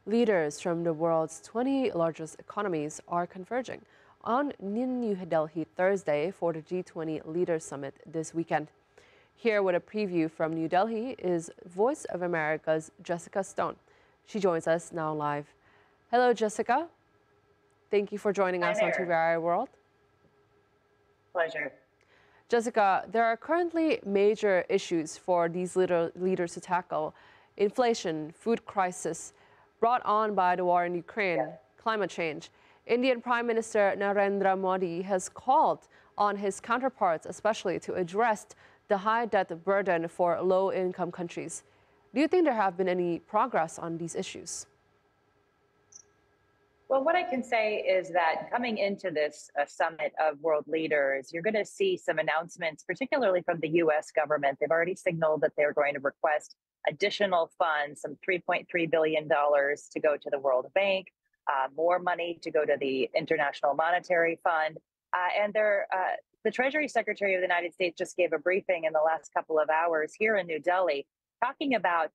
Leaders from the world's 20 largest economies are converging in New Delhi Thursday for the G20 Leaders Summit this weekend. Here with a preview from New Delhi is Voice of America's Jessica Stone. She joins us now live. Hello, Jessica. Thank you for joining Hi us on there. TVI World. Pleasure. Jessica, there are currently major issues for these leaders to tackle: inflation, food crisis, brought on by the war in Ukraine, Yeah. climate change. Indian Prime Minister Narendra Modi has called on his counterparts, especially to address the high debt burden for low-income countries. Do you think there have been any progress on these issues? Well, what I can say is that coming into this summit of world leaders, you're going to see some announcements, particularly from the US government. They've already signaled that they're going to request additional funds, some $3.3 billion to go to the World Bank, more money to go to the International Monetary Fund. The Treasury Secretary of the United States just gave a briefing in the last couple of hours here in New Delhi, talking about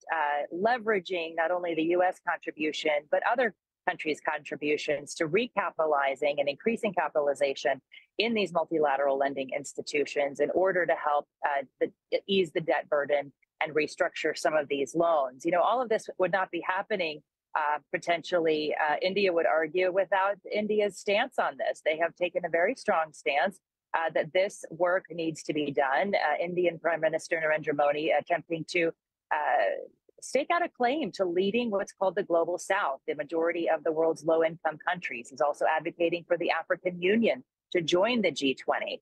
leveraging not only the US contribution, but other countries' contributions to recapitalizing and increasing capitalization in these multilateral lending institutions in order to help ease the debt burden and restructure some of these loans. You know, all of this would not be happening potentially, India would argue, without India's stance on this. They have taken a very strong stance that this work needs to be done. Indian Prime Minister Narendra Modi attempting to stake out a claim to leading what's called the Global South, the majority of the world's low-income countries. He's also advocating for the African Union to join the G20.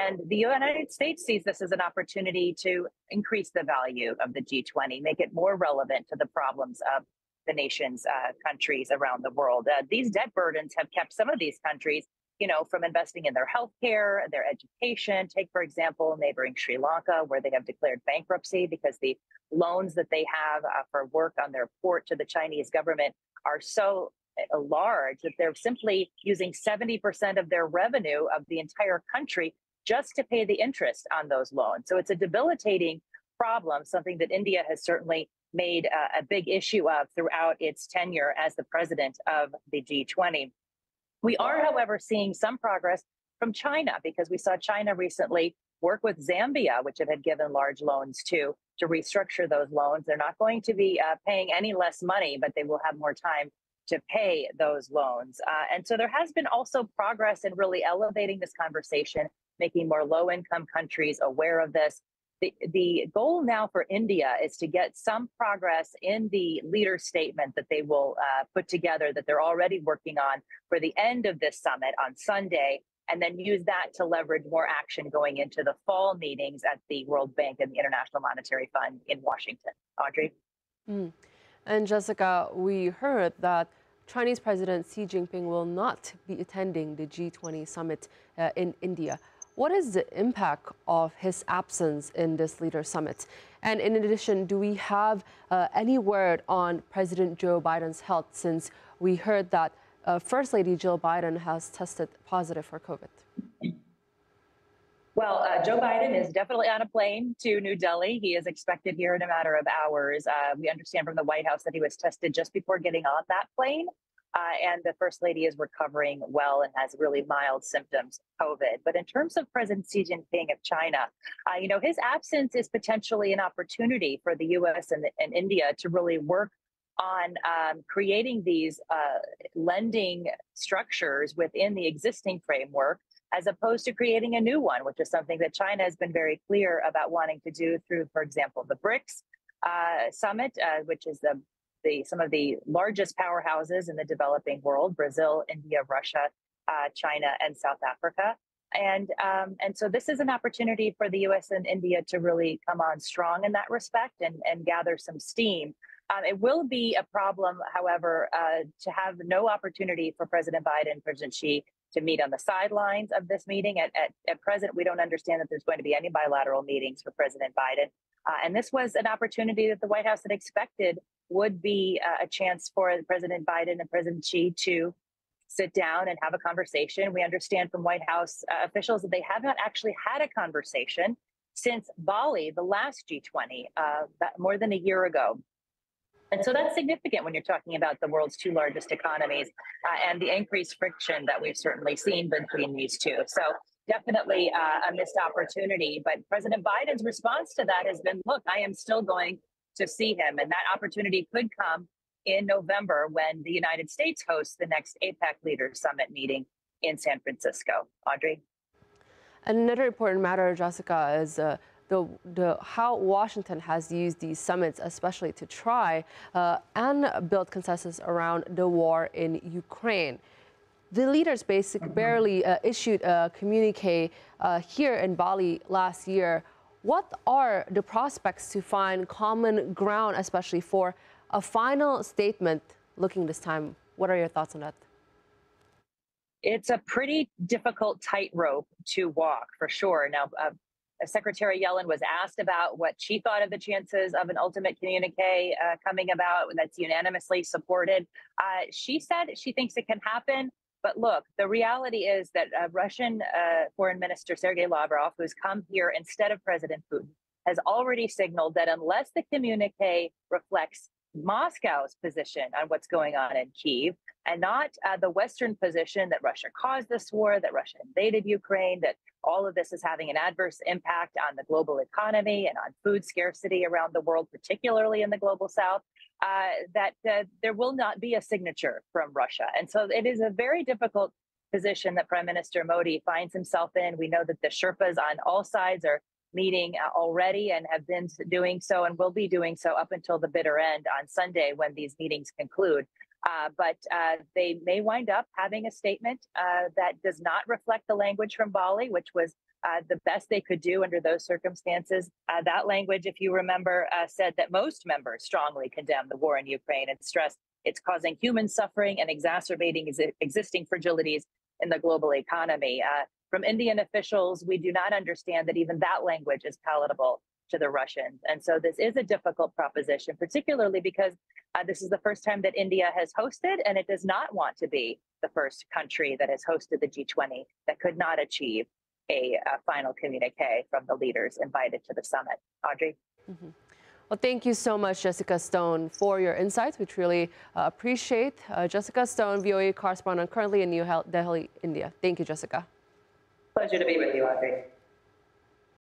And the United States sees this as an opportunity to increase the value of the G20, make it more relevant to the problems of the nation's countries around the world. These debt burdens have kept some of these countries, you know, from investing in their healthcare, their education. Take, for example, neighboring Sri Lanka, where they have declared bankruptcy because the loans that they have for work on their port to the Chinese government are so large that they're simply using 70% of their revenue of the entire country just to pay the interest on those loans. So it's a debilitating problem, something that India has certainly made a big issue of throughout its tenure as the president of the G20. We are, however, seeing some progress from China, because we saw China recently work with Zambia, which it had given large loans to restructure those loans. They're not going to be paying any less money, but they will have more time to pay those loans. And so there has been also progress in really elevating this conversation, making more low-income countries aware of this. The goal now for India is to get some progress in the leader statement that they will put together, that they're already working on for the end of this summit on Sunday, and then use that to leverage more action going into the fall meetings at the World Bank and the International Monetary Fund in Washington. Audrey? Mm. And Jessica, we heard that Chinese President Xi Jinping will not be attending the G20 summit in India. What is the impact of his absence in this leader summit? And in addition, do we have any word on President Joe Biden's health, since we heard that First Lady Jill Biden has tested positive for COVID? Well, Joe Biden is definitely on a plane to New Delhi. He is expected here in a matter of hours. We understand from the White House that he was tested just before getting on that plane. And the First Lady is recovering well and has really mild symptoms of COVID. But in terms of President Xi Jinping of China, you know, his absence is potentially an opportunity for the U.S. and India to really work on creating these lending structures within the existing framework, as opposed to creating a new one, which is something that China has been very clear about wanting to do through, for example, the BRICS summit, which is some of the largest powerhouses in the developing world: Brazil, India, Russia, China, and South Africa. And so this is an opportunity for the U.S. and India to really come on strong in that respect and gather some steam. It will be a problem, however, to have no opportunity for President Biden, President Xi, to meet on the sidelines of this meeting. At present, we don't understand that there's going to be any bilateral meetings for President Biden. And this was an opportunity that the White House had expected would be a chance for President Biden and President Xi to sit down and have a conversation. We understand from White House officials that they have not actually had a conversation since Bali, the last G20, more than a year ago. And so that's significant when you're talking about the world's two largest economies and the increased friction that we've certainly seen between these two. So definitely a missed opportunity. But President Biden's response to that has been, look, I am still going to see him. And that opportunity could come in November when the United States hosts the next APEC Leaders Summit meeting in San Francisco. Audrey? Another important matter, Jessica, is how Washington has used these summits, especially to try and build consensus around the war in Ukraine. The leaders basically barely issued a communique here in Bali last year. What are the prospects to find common ground, especially for a final statement looking this time? What are your thoughts on that? It's a pretty difficult tightrope to walk, for sure. Now, Secretary Yellen was asked about what she thought of the chances of an ultimate communique coming about that's unanimously supported. She said she thinks it can happen. But look, the reality is that Russian Foreign Minister Sergei Lavrov, who's come here instead of President Putin, has already signaled that unless the communique reflects Moscow's position on what's going on in Kyiv and not the Western position that Russia caused this war, that Russia invaded Ukraine, that all of this is having an adverse impact on the global economy and on food scarcity around the world, particularly in the global south, that there will not be a signature from Russia. And so it is a very difficult position that Prime Minister Modi finds himself in. We know that the Sherpas on all sides are meeting already and have been doing so and will be doing so up until the bitter end on Sunday when these meetings conclude. But they may wind up having a statement that does not reflect the language from Bali, which was the best they could do under those circumstances. That language, if you remember, said that most members strongly condemn the war in Ukraine and stressed it's causing human suffering and exacerbating existing fragilities in the global economy. From Indian officials, we do not understand that even that language is palatable to the Russians. And so this is a difficult proposition, particularly because this is the first time that India has hosted, and it does not want to be the first country that has hosted the G20 that could not achieve a final communique from the leaders invited to the summit. Audrey? Mm-hmm. Well, thank you so much, Jessica Stone, for your insights. We truly appreciate. Jessica Stone, VOA correspondent, currently in New Delhi, India. Thank you, Jessica. Pleasure to be with you, Audrey.